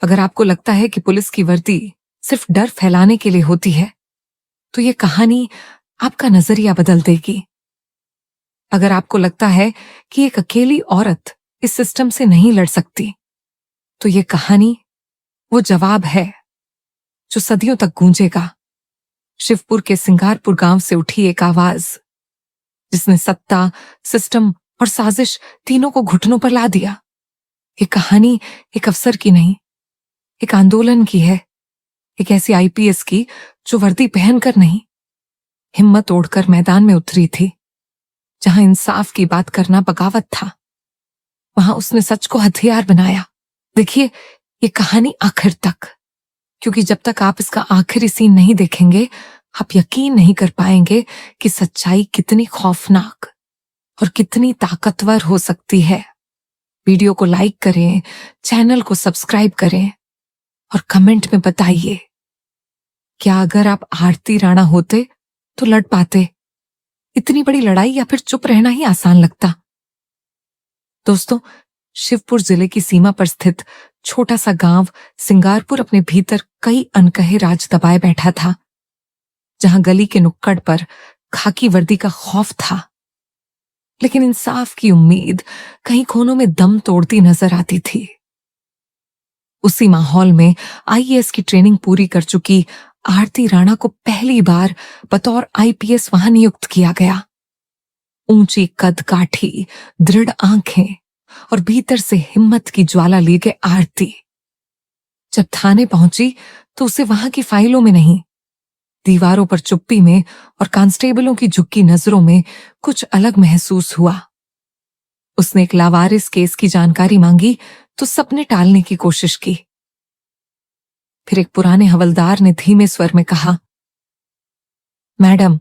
अगर आपको लगता है कि पुलिस की वर्दी सिर्फ डर फैलाने के लिए होती है, तो ये कहानी आपका नजरिया बदल देगी। अगर आपको लगता है कि एक अकेली औरत इस सिस्टम से नहीं लड़ सकती, तो ये कहानी वो जवाब है जो सदियों तक गूंजेगा। शिवपुर के सिंगारपुर गांव से उठी एक आवाज जिसने सत्ता, सिस्टम और साजिश तीनों को घुटनों पर ला दिया। ये कहानी एक अफसर की नहीं, एक आंदोलन की है। एक ऐसी आईपीएस की जो वर्दी पहनकर नहीं, हिम्मत ओढ़कर मैदान में उतरी थी। जहां इंसाफ की बात करना बगावत था, वहां उसने सच को हथियार बनाया। देखिए ये कहानी आखिर तक, क्योंकि जब तक आप इसका आखिरी सीन नहीं देखेंगे, आप यकीन नहीं कर पाएंगे कि सच्चाई कितनी खौफनाक और कितनी ताकतवर हो सकती है। वीडियो को लाइक करें, चैनल को सब्सक्राइब करें और कमेंट में बताइए, क्या अगर आप आरती राणा होते तो लड़ पाते? इतनी बड़ी लड़ाई या फिर चुप रहना ही आसान लगता? दोस्तों, शिवपुर जिले की सीमा पर स्थित छोटा सा गांव सिंगारपुर अपने भीतर कई अनकहे राज दबाए बैठा था। जहां गली के नुक्कड़ पर खाकी वर्दी का खौफ था, लेकिन इंसाफ की उम्मीद कहीं कोनों में दम तोड़ती नजर आती थी। उसी माहौल में आईएएस की ट्रेनिंग पूरी कर चुकी आरती राणा को पहली बार बतौर आईपीएस वहां नियुक्त किया गया। ऊंची कद काठी, दृढ़ आंखें और भीतर से हिम्मत की ज्वाला लिए गए आरती जब थाने पहुंची तो उसे वहां की फाइलों में नहीं, दीवारों पर चुप्पी में और कांस्टेबलों की झुकी नजरों में कुछ अलग महसूस हुआ। उसने एक लावारिस केस की जानकारी मांगी तो सबने टालने की कोशिश की। फिर एक पुराने हवलदार ने धीमे स्वर में कहा, मैडम,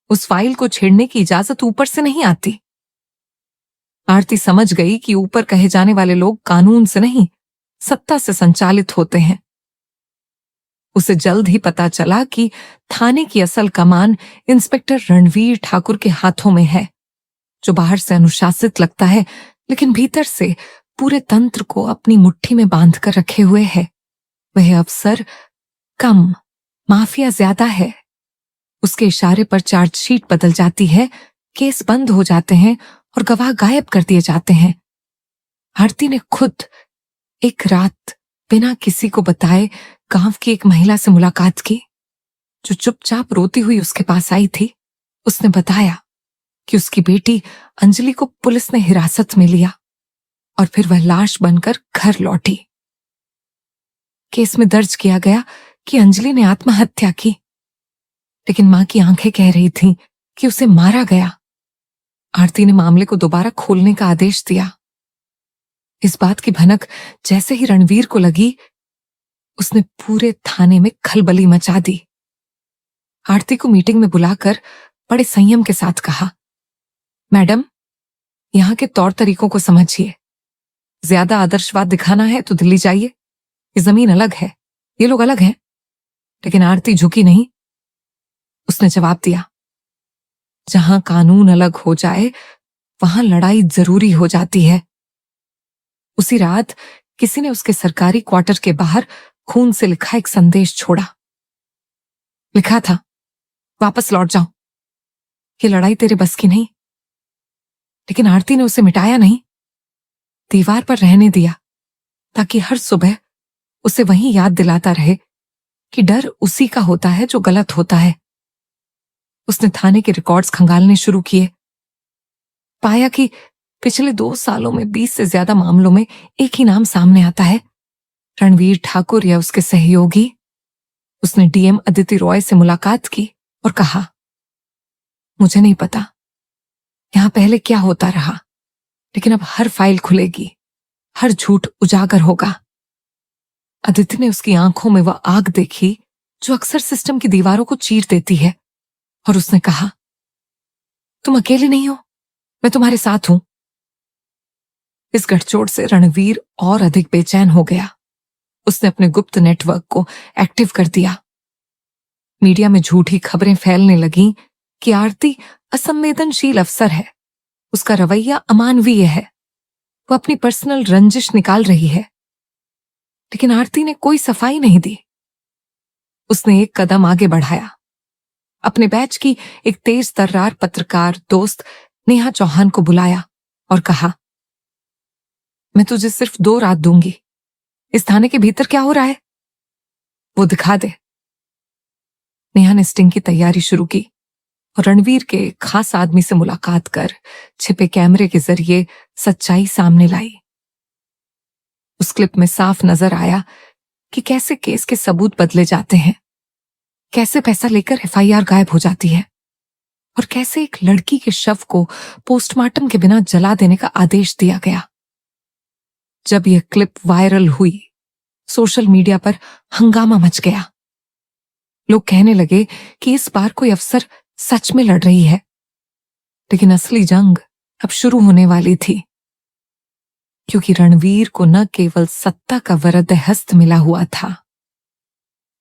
उस फाइल को छेड़ने की इजाजत ऊपर से नहीं आती। आरती समझ गई कि ऊपर कहे जाने वाले लोग कानून से नहीं, सत्ता से संचालित होते हैं। उसे जल्द ही पता चला कि थाने की असल कमान इंस्पेक्टर रणवीर ठाकुर के हाथों में है, जो बाहर से अनुशासित लगता है लेकिन भीतर से पूरे तंत्र को अपनी मुट्ठी में बांध कर रखे हुए है। वह अफसर कम, माफिया ज्यादा है। उसके इशारे पर चार्जशीट बदल जाती है, केस बंद हो जाते हैं और गवाह गायब कर दिए जाते हैं। आरती ने खुद एक रात बिना किसी को बताए गांव की एक महिला से मुलाकात की, जो चुपचाप रोती हुई उसके पास आई थी। उसने बताया कि उसकी बेटी अंजलि को पुलिस ने हिरासत में लिया और फिर वह लाश बनकर घर लौटी। केस में दर्ज किया गया कि अंजलि ने आत्महत्या की, लेकिन मां की आंखें कह रही थीं कि उसे मारा गया। आरती ने मामले को दोबारा खोलने का आदेश दिया। इस बात की भनक जैसे ही रणवीर को लगी, उसने पूरे थाने में खलबली मचा दी। आरती को मीटिंग में बुलाकर बड़े संयम के साथ कहा, मैडम, यहां के तौर तरीकों को समझिए। ज्यादा आदर्शवाद दिखाना है तो दिल्ली जाइए। ये जमीन अलग है, ये लोग अलग हैं। लेकिन आरती झुकी नहीं। उसने जवाब दिया, जहां कानून अलग हो जाए वहां लड़ाई जरूरी हो जाती है। उसी रात किसी ने उसके सरकारी क्वार्टर के बाहर खून से लिखा एक संदेश छोड़ा। लिखा था, वापस लौट जाओ, ये लड़ाई तेरे बस की नहीं। लेकिन आरती ने उसे मिटाया नहीं, दीवार पर रहने दिया, ताकि हर सुबह उसे वही याद दिलाता रहे कि डर उसी का होता है जो गलत होता है। उसने थाने के रिकॉर्ड्स खंगालने शुरू किए। पाया कि पिछले 2 सालों में 20 से ज्यादा मामलों में एक ही नाम सामने आता है, रणवीर ठाकुर या उसके सहयोगी। उसने डीएम अदिति रॉय से मुलाकात की और कहा, मुझे नहीं पता यहां पहले क्या होता रहा, लेकिन अब हर फाइल खुलेगी, हर झूठ उजागर होगा। अदिति ने उसकी आंखों में वह आग देखी जो अक्सर सिस्टम की दीवारों को चीर देती है, और उसने कहा, तुम अकेले नहीं हो, मैं तुम्हारे साथ हूं। इस गठजोड़ से रणवीर और अधिक बेचैन हो गया। उसने अपने गुप्त नेटवर्क को एक्टिव कर दिया। मीडिया में झूठी खबरें फैलने लगीं कि आरती असंवेदनशील अफसर है, उसका रवैया अमानवीय है, वो अपनी पर्सनल रंजिश निकाल रही है। लेकिन आरती ने कोई सफाई नहीं दी। उसने एक कदम आगे बढ़ाया, अपने बैच की एक तेज तर्रार पत्रकार दोस्त नेहा चौहान को बुलाया और कहा, मैं तुझे सिर्फ 2 रात दूंगी। इस थाने के भीतर क्या हो रहा है वो दिखा दे। नेहा ने स्टिंग की तैयारी शुरू की और रणवीर के खास आदमी से मुलाकात कर छिपे कैमरे के जरिए सच्चाई सामने लाई। उस क्लिप में साफ नजर आया कि कैसे केस के सबूत बदले जाते हैं, कैसे पैसा लेकर एफआईआर गायब हो जाती है और कैसे एक लड़की के शव को पोस्टमार्टम के बिना जला देने का आदेश दिया गया। जब यह क्लिप वायरल हुई, सोशल मीडिया पर हंगामा मच गया। लोग कहने लगे कि इस बार कोई अफसर सच में लड़ रही है, लेकिन असली जंग अब शुरू होने वाली थी, क्योंकि रणवीर को न केवल सत्ता का वरद हस्त मिला हुआ था,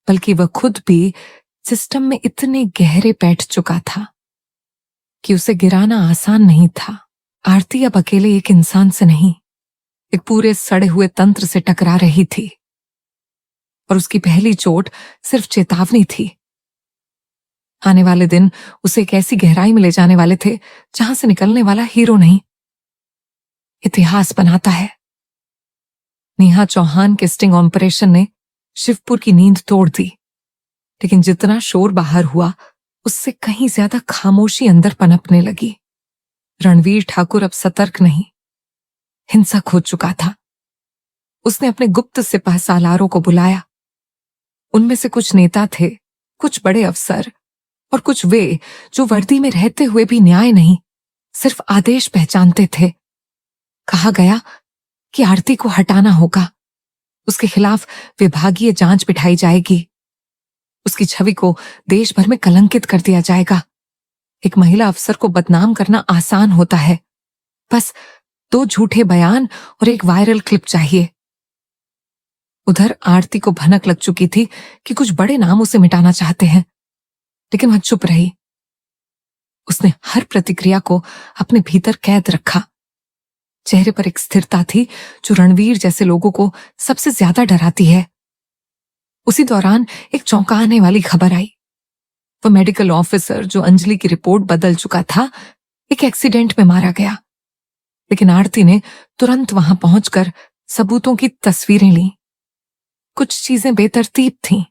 बल्कि वह खुद भी सिस्टम में इतने गहरे बैठ चुका था कि उसे गिराना आसान नहीं था। आरती अब अकेले एक इंसान से नहीं, एक पूरे सड़े हुए तंत्र से टकरा रही थी, और उसकी पहली चोट सिर्फ चेतावनी थी। आने वाले दिन उसे एक ऐसी गहराई में ले जाने वाले थे जहां से निकलने वाला हीरो नहीं, इतिहास बनाता है। नेहा चौहान के स्टिंग ऑपरेशन ने शिवपुर की नींद तोड़ दी, लेकिन जितना शोर बाहर हुआ उससे कहीं ज्यादा खामोशी अंदर पनपने लगी। रणवीर ठाकुर अब सतर्क नहीं, हिंसक हो चुका था। उसने अपने गुप्त सिपाह सालारों को बुलाया। उनमें से कुछ नेता थे, कुछ बड़े अफसर और कुछ वे जो वर्दी में रहते हुए भी न्याय नहीं, सिर्फ आदेश पहचानते थे। कहा गया कि आरती को हटाना होगा, उसके खिलाफ विभागीय जांच बिठाई जाएगी, उसकी छवि को देश भर में कलंकित कर दिया जाएगा। एक महिला अफसर को बदनाम करना आसान होता है, बस 2 झूठे बयान और एक वायरल क्लिप चाहिए। उधर आरती को भनक लग चुकी थी कि कुछ बड़े नाम उसे मिटाना चाहते हैं, लेकिन वह चुप रही। उसने हर प्रतिक्रिया को अपने भीतर कैद रखा। चेहरे पर एक स्थिरता थी जो रणवीर जैसे लोगों को सबसे ज्यादा डराती है। उसी दौरान एक चौंकाने वाली खबर आई। वह मेडिकल ऑफिसर जो अंजलि की रिपोर्ट बदल चुका था, एक एक्सीडेंट में मारा गया। लेकिन आरती ने तुरंत वहां पहुंचकर सबूतों की तस्वीरें लीं। कुछ चीजें बेतरतीब थीं।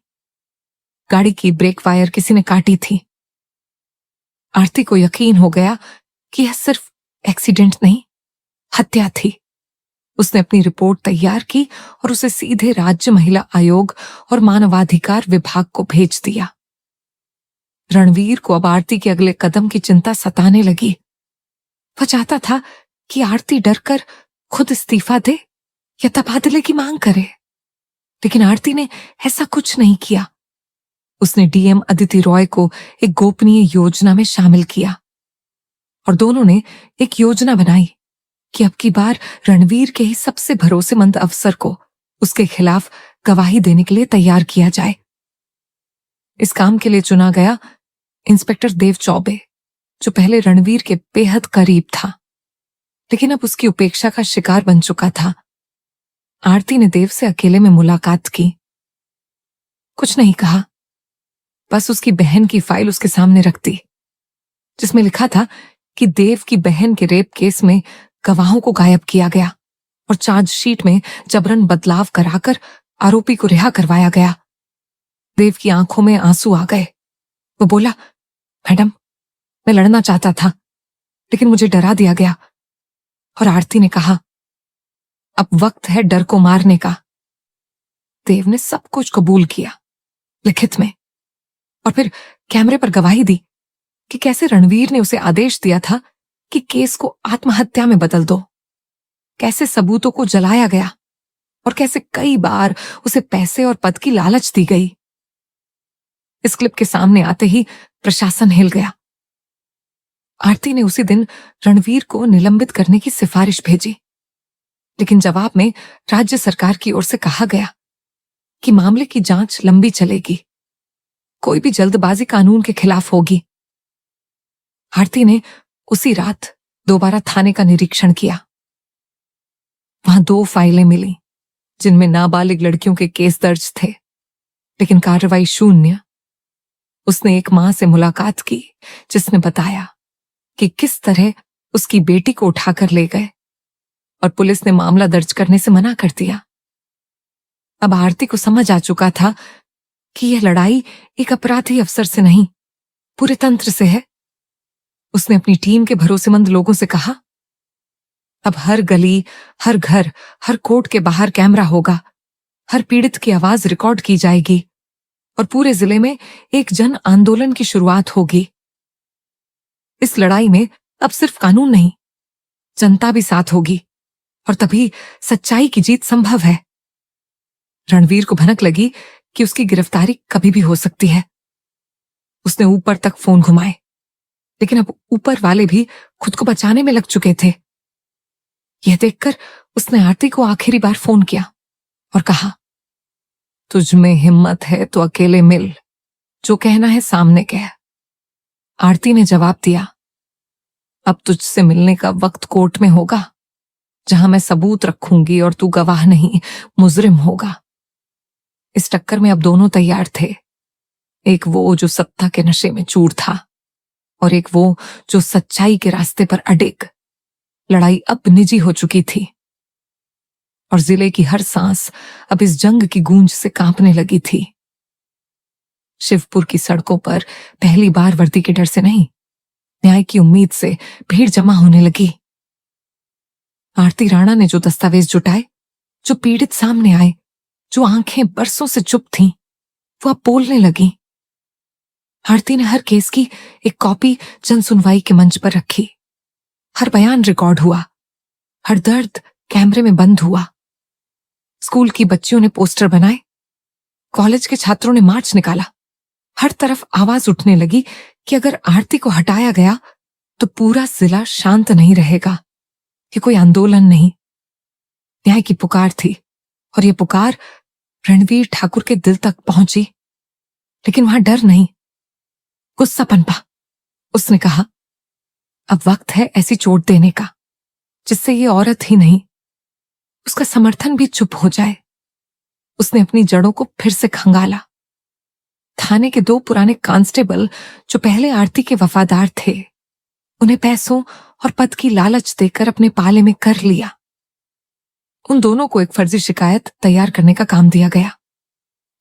गाड़ी की ब्रेक वायर किसी ने काटी थी। आरती को यकीन हो गया कि यह सिर्फ एक्सीडेंट नहीं, हत्या थी। उसने अपनी रिपोर्ट तैयार की और उसे सीधे राज्य महिला आयोग और मानवाधिकार विभाग को भेज दिया। रणवीर को अब आरती के अगले कदम की चिंता सताने लगी। वह चाहता था कि आरती डरकर खुद इस्तीफा दे या तबादले की मांग करे, लेकिन आरती ने ऐसा कुछ नहीं किया। उसने डीएम अदिति रॉय को एक गोपनीय योजना में शामिल किया और दोनों ने एक योजना बनाई कि अब की बार रणवीर के ही सबसे भरोसेमंद अफसर को उसके खिलाफ गवाही देने के लिए तैयार किया जाए। इस काम के लिए चुना गया इंस्पेक्टर देव चौबे, जो पहले रणवीर के बेहद करीब था, लेकिन अब उसकी उपेक्षा का शिकार बन चुका था। आरती ने देव से अकेले में मुलाकात की। कुछ नहीं कहा, बस उसकी बहन की फाइल उसके सामने रख दी, जिसमें लिखा था कि देव की बहन के रेप केस में गवाहों को गायब किया गया और चार्जशीट में जबरन बदलाव कराकर आरोपी को रिहा करवाया गया। देव की आंखों में आंसू आ गए। वो बोला, मैडम, मैं लड़ना चाहता था, लेकिन मुझे डरा दिया गया। और आरती ने कहा, अब वक्त है डर को मारने का। देव ने सब कुछ कबूल किया, लिखित में, और फिर कैमरे पर गवाही दी कि कैसे रणवीर ने उसे आदेश दिया था कि केस को आत्महत्या में बदल दो, कैसे सबूतों को जलाया गया और कैसे कई बार उसे पैसे और पद की लालच दी गई। इस क्लिप के सामने आते ही प्रशासन हिल गया। आरती ने उसी दिन रणवीर को निलंबित करने की सिफारिश भेजी, लेकिन जवाब में राज्य सरकार की ओर से कहा गया कि मामले की जांच लंबी चलेगी, कोई भी जल्दबाजी कानून के खिलाफ होगी। आरती ने उसी रात दोबारा थाने का निरीक्षण किया। वहां 2 फाइलें मिली, जिनमें नाबालिग लड़कियों के केस दर्ज थे, लेकिन कार्रवाई शून्य। उसने एक मां से मुलाकात की जिसने बताया कि किस तरह उसकी बेटी को उठाकर ले गए और पुलिस ने मामला दर्ज करने से मना कर दिया। अब आरती को समझ आ चुका था कि यह लड़ाई एक अपराधी अफसर से नहीं, पूरे तंत्र से है। उसने अपनी टीम के भरोसेमंद लोगों से कहा, अब हर गली, हर घर, हर कोर्ट के बाहर कैमरा होगा, हर पीड़ित की आवाज रिकॉर्ड की जाएगी और पूरे जिले में एक जन आंदोलन की शुरुआत होगी। इस लड़ाई में अब सिर्फ कानून नहीं, जनता भी साथ होगी और तभी सच्चाई की जीत संभव है। रणवीर को भनक लगी कि उसकी गिरफ्तारी कभी भी हो सकती है। उसने ऊपर तक फोन घुमाए, लेकिन अब ऊपर वाले भी खुद को बचाने में लग चुके थे। यह देखकर उसने आरती को आखिरी बार फोन किया और कहा, तुझ में हिम्मत है तो अकेले मिल, जो कहना है सामने कह। आरती ने जवाब दिया, अब तुझसे मिलने का वक्त कोर्ट में होगा, जहां मैं सबूत रखूंगी और तू गवाह नहीं, मुजरिम होगा। इस टक्कर में अब दोनों तैयार थे, एक वो जो सत्ता के नशे में चूर था और एक वो जो सच्चाई के रास्ते पर अडिग। लड़ाई अब निजी हो चुकी थी और जिले की हर सांस अब इस जंग की गूंज से कांपने लगी थी। शिवपुर की सड़कों पर पहली बार वर्दी के डर से नहीं, न्याय की उम्मीद से भीड़ जमा होने लगी। आरती राणा ने जो दस्तावेज जुटाए, जो पीड़ित सामने आए, जो आंखें बरसों से चुप थीं, वो अब बोलने लगी। आरती ने हर केस की एक कॉपी जन सुनवाई के मंच पर रखी। हर बयान रिकॉर्ड हुआ, हर दर्द कैमरे में बंद हुआ। स्कूल की बच्चियों ने पोस्टर बनाए, कॉलेज के छात्रों ने मार्च निकाला। हर तरफ आवाज उठने लगी कि अगर आरती को हटाया गया तो पूरा जिला शांत नहीं रहेगा। ये कोई आंदोलन नहीं, न्याय की पुकार थी और ये पुकार रणवीर ठाकुर के दिल तक पहुंची। लेकिन वहां डर नहीं, गुस्सा पनपा। उसने कहा, अब वक्त है ऐसी चोट देने का जिससे ये औरत ही नहीं, उसका समर्थन भी चुप हो जाए। उसने अपनी जड़ों को फिर से खंगाला। थाने के 2 पुराने कांस्टेबल जो पहले आरती के वफादार थे, उन्हें पैसों और पद की लालच देकर अपने पाले में कर लिया। उन दोनों को एक फर्जी शिकायत तैयार करने का काम दिया गया,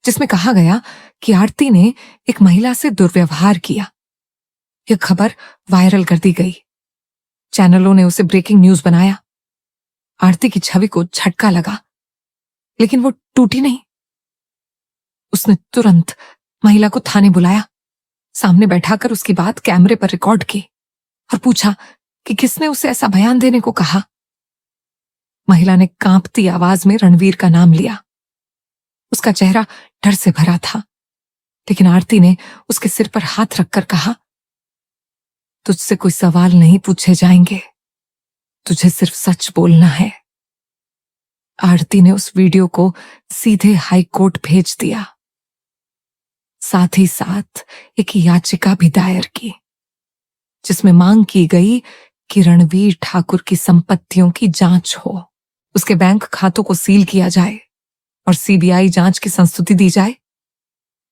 जिसमें कहा गया कि आरती ने एक महिला से दुर्व्यवहार किया। यह खबर वायरल कर दी गई, चैनलों ने उसे ब्रेकिंग न्यूज बनाया। आरती की छवि को झटका लगा, लेकिन वो टूटी नहीं। उसने तुरंत महिला को थाने बुलाया, सामने बैठाकर उसकी बात कैमरे पर रिकॉर्ड की और पूछा कि किसने उसे ऐसा बयान देने को कहा। महिला ने कांपती आवाज में रणवीर का नाम लिया। उसका चेहरा डर से भरा था, लेकिन आरती ने उसके सिर पर हाथ रखकर कहा, तुझसे कोई सवाल नहीं पूछे जाएंगे, तुझे सिर्फ सच बोलना है। आरती ने उस वीडियो को सीधे हाई कोर्ट भेज दिया, साथ ही साथ एक याचिका भी दायर की, जिसमें मांग की गई कि रणवीर ठाकुर की संपत्तियों की जांच हो, उसके बैंक खातों को सील किया जाए और सीबीआई जांच की संस्तुति दी जाए।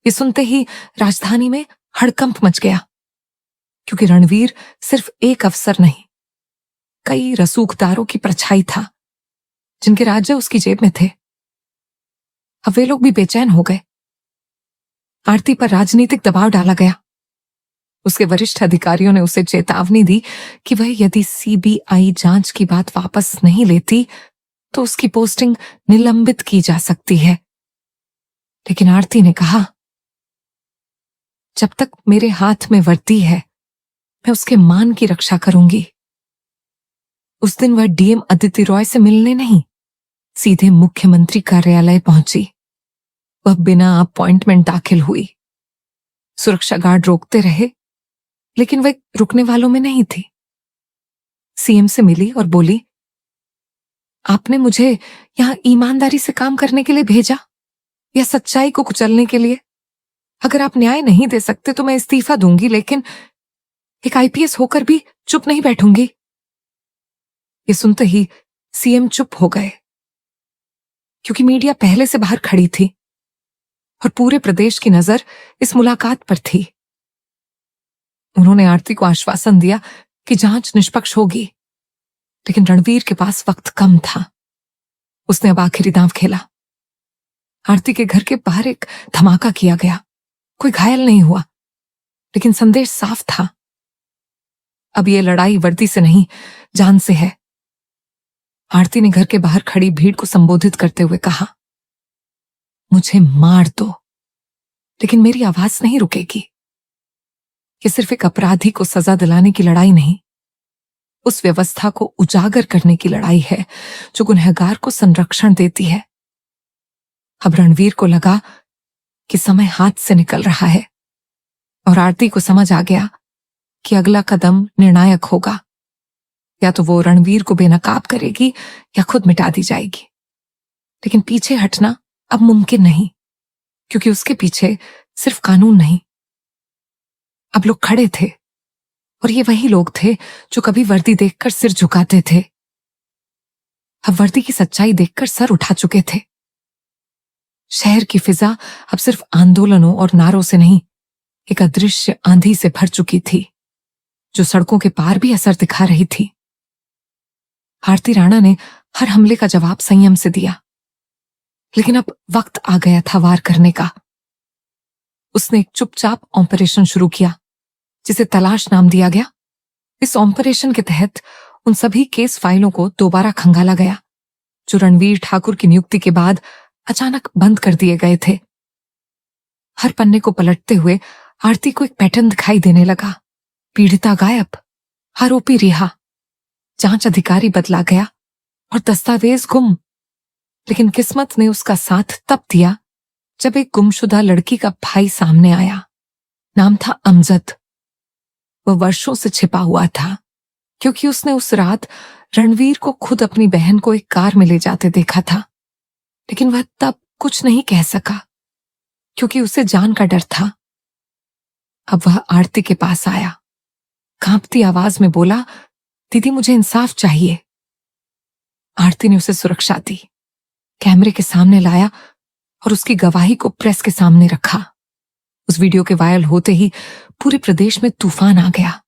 ये सुनते ही राजधानी में हड़कंप मच गया, क्योंकि रणवीर सिर्फ एक अफसर नहीं, कई रसूखदारों की परछाई था, जिनके राज्य उसकी जेब में थे। अब वे लोग भी बेचैन हो गए। आरती पर राजनीतिक दबाव डाला गया। उसके वरिष्ठ अधिकारियों ने उसे चेतावनी दी कि वह यदि सीबीआई जांच की बात वापस नहीं लेती तो उसकी पोस्टिंग निलंबित की जा सकती है। लेकिन आरती ने कहा, जब तक मेरे हाथ में वर्दी है, मैं उसके मान की रक्षा करूंगी। उस दिन वह डीएम अदिति रॉय से मिलने नहीं, सीधे मुख्यमंत्री कार्यालय पहुंची। वह बिना अपॉइंटमेंट दाखिल हुई। सुरक्षा गार्ड रोकते रहे, लेकिन वह रुकने वालों में नहीं थी। सीएम से मिली और बोली, आपने मुझे यहां ईमानदारी से काम करने के लिए भेजा या सच्चाई को कुचलने के लिए? अगर आप न्याय नहीं दे सकते तो मैं इस्तीफा दूंगी, लेकिन एक आईपीएस होकर भी चुप नहीं बैठूंगी। ये सुनते ही सीएम चुप हो गए। क्योंकि मीडिया पहले से बाहर खड़ी थी और पूरे प्रदेश की नजर इस मुलाकात पर थी। उन्होंने आरती को आश्वासन दिया कि जांच निष्पक्ष होगी, लेकिन रणवीर के पास वक्त कम था। उसने अब आखिरी दांव खेला। आरती के घर के बाहर एक धमाका किया गया। कोई घायल नहीं हुआ, लेकिन संदेश साफ था। अब ये लड़ाई वर्दी से नहीं, जान से है। आरती ने घर के बाहर खड़ी भीड़ को संबोधित करते हुए कहा, मुझे मार दो, लेकिन मेरी आवाज नहीं रुकेगी। ये सिर्फ एक अपराधी को सजा दिलाने की लड़ाई नहीं, उस व्यवस्था को उजागर करने की लड़ाई है जो गुनहगार को संरक्षण देती है। अब रणवीर को लगा कि समय हाथ से निकल रहा है और आरती को समझ आ गया कि अगला कदम निर्णायक होगा। या तो वो रणवीर को बेनकाब करेगी या खुद मिटा दी जाएगी, लेकिन पीछे हटना अब मुमकिन नहीं, क्योंकि उसके पीछे सिर्फ कानून नहीं, अब लोग खड़े थे। और ये वही लोग थे जो कभी वर्दी देखकर सिर झुकाते थे, अब वर्दी की सच्चाई देखकर सर उठा चुके थे। शहर की फिजा अब सिर्फ आंदोलनों और नारों से नहीं, एक अदृश्य आंधी से भर चुकी थी, जो सड़कों के पार भी असर दिखा रही थी। आरती राणा ने हर हमले का जवाब संयम से दिया, लेकिन अब वक्त आ गया था वार करने का। उसने एक चुपचाप ऑपरेशन शुरू किया, जिसे तलाश नाम दिया गया। इस ऑपरेशन के तहत उन सभी केस फाइलों को दोबारा खंगाला गया जो रणवीर ठाकुर की नियुक्ति के बाद अचानक बंद कर दिए गए थे। हर पन्ने को पलटते हुए आरती को एक पैटर्न दिखाई देने लगा। पीड़िता गायब, आरोपी रिहा, जांच अधिकारी बदला गया और दस्तावेज गुम। लेकिन किस्मत ने उसका साथ तब दिया जब एक गुमशुदा लड़की का भाई सामने आया। नाम था अमजद। वह वर्षों से छिपा हुआ था, क्योंकि उसने उस रात रणवीर को खुद अपनी बहन को एक कार में ले जाते देखा था। लेकिन वह तब कुछ नहीं कह सका, क्योंकि उसे जान का डर था। अब वह आरती के पास आया, कांपती आवाज में बोला, दीदी मुझे इंसाफ चाहिए। आरती ने उसे सुरक्षा दी, कैमरे के सामने लाया और उसकी गवाही को प्रेस के सामने रखा। उस वीडियो के वायरल होते ही पूरे प्रदेश में तूफान आ गया।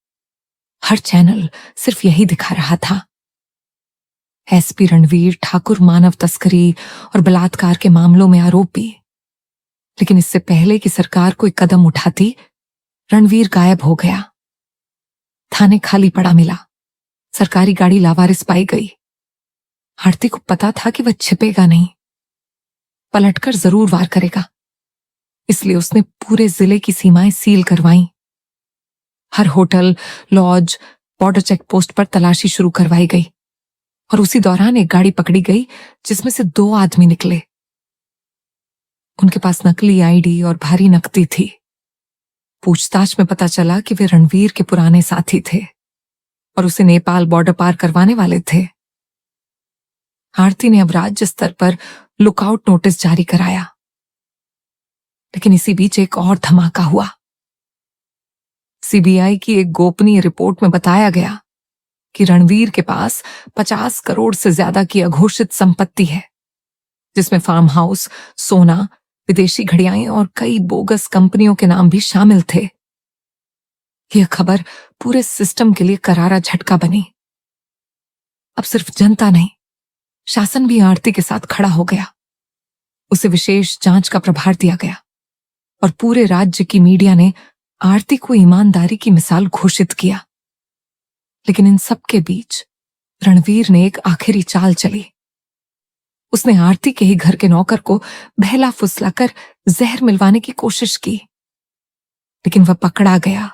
हर चैनल सिर्फ यही दिखा रहा था, एसपी रणवीर ठाकुर मानव तस्करी और बलात्कार के मामलों में आरोपी। लेकिन इससे पहले कि सरकार कोई कदम उठाती, रणवीर गायब हो गया। थाने खाली पड़ा मिला, सरकारी गाड़ी लावारिस पाई गई। आरती को पता था कि वह छिपेगा नहीं, पलटकर जरूर वार करेगा। इसलिए उसने पूरे जिले की सीमाएं सील करवाईं। हर hotel, lodge, border check post पर तलाशी शुरू करवाई गई और उसी दौरान एक गाड़ी पकड़ी गई जिसमें से 2 आदमी निकले। उनके पास नकली आईडी और भारी नकदी थी। पूछताछ में पता चला कि वे रणवीर के पुराने साथी थे और उसे नेपाल बॉर्डर पार करवाने वाले थे। आरती ने अब राज्य स्तर पर लुकआउट नोटिस जारी कराया। लेकिन इसी बीच एक और धमाका हुआ। सीबीआई की एक गोपनीय रिपोर्ट में बताया गया कि रणवीर के पास 50 करोड़ से ज्यादा की अघोषित संपत्ति है, जिसमें फार्म हाउस, सोना, विदेशी घड़ियाएं और कई बोगस कंपनियों के नाम भी शामिल थे। यह खबर पूरे सिस्टम के लिए करारा झटका बनी। अब सिर्फ जनता नहीं, शासन भी आरती के साथ खड़ा हो गया। उसे विशेष जांच का प्रभार दिया गया और पूरे राज्य की मीडिया ने आरती को ईमानदारी की मिसाल घोषित किया। लेकिन इन सब के बीच रणवीर ने एक आखिरी चाल चली। उसने आरती के ही घर के नौकर को बहला फुसलाकर जहर मिलवाने की कोशिश की, लेकिन वह पकड़ा गया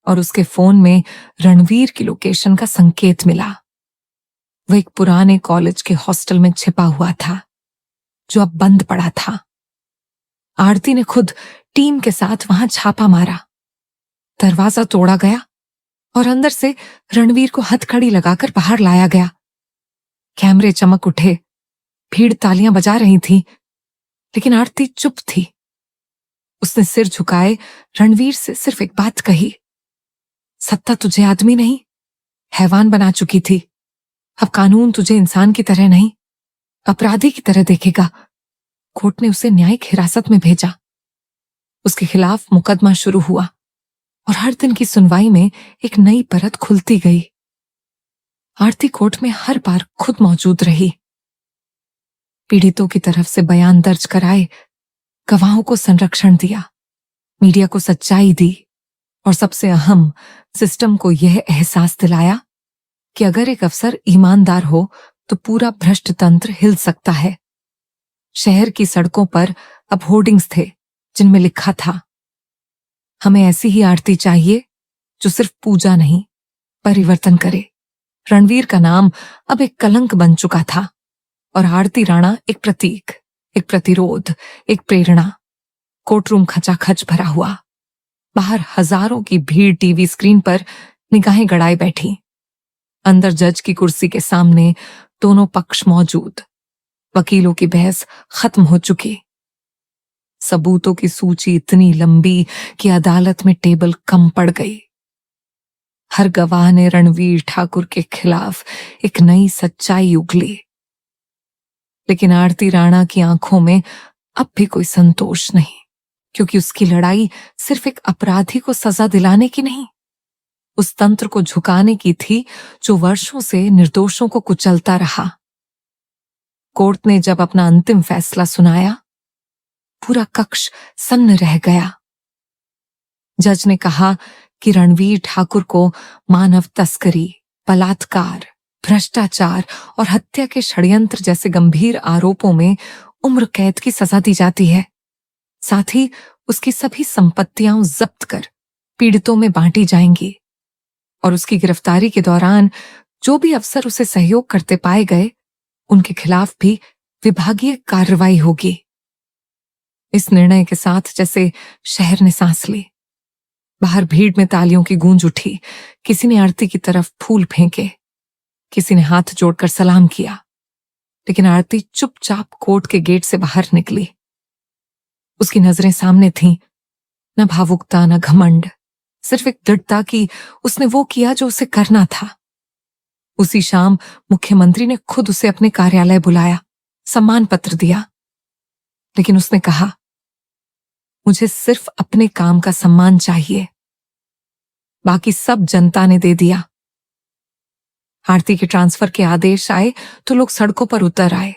और उसके फोन में रणवीर की लोकेशन का संकेत मिला। वह एक पुराने कॉलेज के हॉस्टल में छिपा हुआ था, जो अब बंद पड़ा था। आरती ने खुद टीम के साथ वहां छापा मारा। दरवाजा तोड़ा गया और अंदर से रणवीर को हथकड़ी लगाकर बाहर लाया गया। कैमरे चमक उठे, भीड़ तालियां बजा रही थी, लेकिन आरती चुप थी। उसने सिर झुकाए रणवीर से सिर्फ एक बात कही, सत्ता तुझे आदमी नहीं, हैवान बना चुकी थी। अब कानून तुझे इंसान की तरह नहीं, अपराधी की तरह देखेगा। कोर्ट ने उसे न्यायिक हिरासत में भेजा। उसके खिलाफ मुकदमा शुरू हुआ और हर दिन की सुनवाई में एक नई परत खुलती गई। आरती कोर्ट में हर बार खुद मौजूद रही। पीड़ितों की तरफ से बयान दर्ज कराए, गवाहों को संरक्षण दिया, मीडिया को सच्चाई दी और सबसे अहम, सिस्टम को यह एहसास दिलाया कि अगर एक अफसर ईमानदार हो तो पूरा भ्रष्ट तंत्र हिल सकता है। शहर की सड़कों पर अब होर्डिंग्स थे जिनमें लिखा था, हमें ऐसी ही आरती चाहिए जो सिर्फ पूजा नहीं, परिवर्तन करे। रणवीर का नाम अब एक कलंक बन चुका था और आरती राणा एक प्रतीक, एक प्रतिरोध, एक प्रेरणा। कोर्टरूम खचाखच भरा हुआ। बाहर हजारों की भीड़ टीवी स्क्रीन पर निगाहें गड़ाए बैठी। अंदर जज की कुर्सी के सामने दोनों पक्ष मौजूद। वकीलों की बहस खत्म हो चुकी। सबूतों की सूची इतनी लंबी कि अदालत में टेबल कम पड़ गई। हर गवाह ने रणवीर ठाकुर के खिलाफ एक नई सच्चाई उगली। लेकिन आरती राणा की आंखों में अब भी कोई संतोष नहीं, क्योंकि उसकी लड़ाई सिर्फ एक अपराधी को सजा दिलाने की नहीं, उस तंत्र को झुकाने की थी जो वर्षों से निर्दोषों को कुचलता रहा। कोर्ट ने जब अपना अंतिम फैसला सुनाया, पूरा कक्ष सन्न रह गया। जज ने कहा कि रणवीर ठाकुर को मानव तस्करी, बलात्कार, भ्रष्टाचार और हत्या के षड्यंत्र जैसे गंभीर आरोपों में उम्र कैद की सजा दी जाती है। साथ ही उसकी सभी संपत्तियां जब्त कर पीड़ितों में बांटी जाएंगी और उसकी गिरफ्तारी के दौरान जो भी अफसर उसे सहयोग करते पाए गए, उनके खिलाफ भी विभागीय कार्रवाई होगी। इस निर्णय के साथ जैसे शहर ने सांस ली। बाहर भीड़ में तालियों की गूंज उठी। किसी ने आरती की तरफ फूल फेंके, किसी ने हाथ जोड़कर सलाम किया, लेकिन आरती चुपचाप कोर्ट के गेट से बाहर निकली। उसकी नजरें सामने थीं, न भावुकता न घमंड, सिर्फ एक दृढ़ता कि उसने वो किया जो उसे करना था। उसी शाम मुख्यमंत्री ने खुद उसे अपने कार्यालय बुलाया, सम्मान पत्र दिया, लेकिन उसने कहा, मुझे सिर्फ अपने काम का सम्मान चाहिए, बाकी सब जनता ने दे दिया। आरती के ट्रांसफर के आदेश आए तो लोग सड़कों पर उतर आए।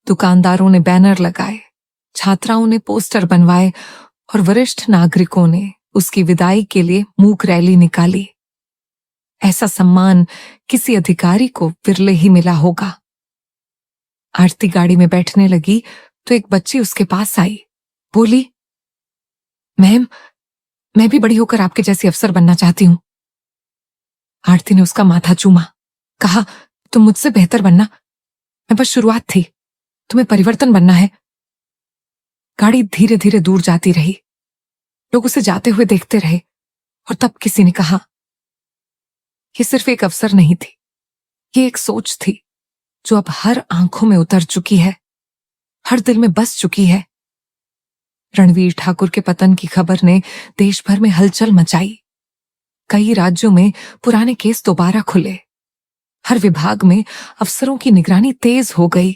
दुकानदारों ने बैनर लगाए, छात्राओं ने पोस्टर बनवाए और वरिष्ठ नागरिकों ने उसकी विदाई के लिए मूक रैली निकाली। ऐसा सम्मान किसी अधिकारी को विरले ही मिला होगा। आरती गाड़ी में बैठने लगी तो एक बच्ची उसके पास आई, बोली, मैम, मैं भी बड़ी होकर आपके जैसी अफसर बनना चाहती हूं। आरती ने उसका माथा चूमा, कहा, तुम मुझसे बेहतर बनना, मैं बस शुरुआत थी, तुम्हें परिवर्तन बनना है। गाड़ी धीरे धीरे दूर जाती रही। लोग उसे जाते हुए देखते रहे और तब किसी ने कहा, ये सिर्फ एक अफसर नहीं थी, ये एक सोच थी जो अब हर आंखों में उतर चुकी है, हर दिल में बस चुकी है। रणवीर ठाकुर के पतन की खबर ने देश भर में हलचल मचाई। कई राज्यों में पुराने केस दोबारा खुले। हर विभाग में अफसरों की निगरानी तेज हो गई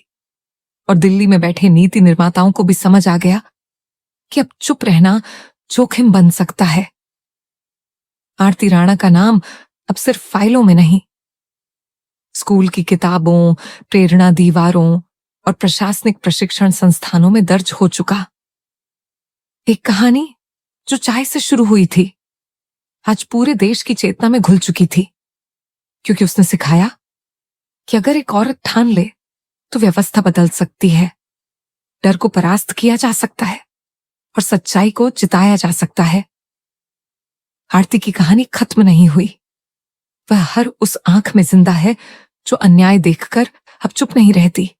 और दिल्ली में बैठे नीति निर्माताओं को भी समझ आ गया कि अब चुप रहना जोखिम बन सकता है। आरती राणा का नाम अब सिर्फ फाइलों में नहीं, स्कूल की किताबों, प्रेरणा दीवारों और प्रशासनिक प्रशिक्षण संस्थानों में दर्ज हो चुका। एक कहानी जो चाय से शुरू हुई थी, आज पूरे देश की चेतना में घुल चुकी थी, क्योंकि उसने सिखाया कि अगर एक औरत ठान ले तो व्यवस्था बदल सकती है, डर को परास्त किया जा सकता है और सच्चाई को जिताया जा सकता है। आरती की कहानी खत्म नहीं हुई। वह हर उस आंख में जिंदा है जो अन्याय देखकर अब चुप नहीं रहती,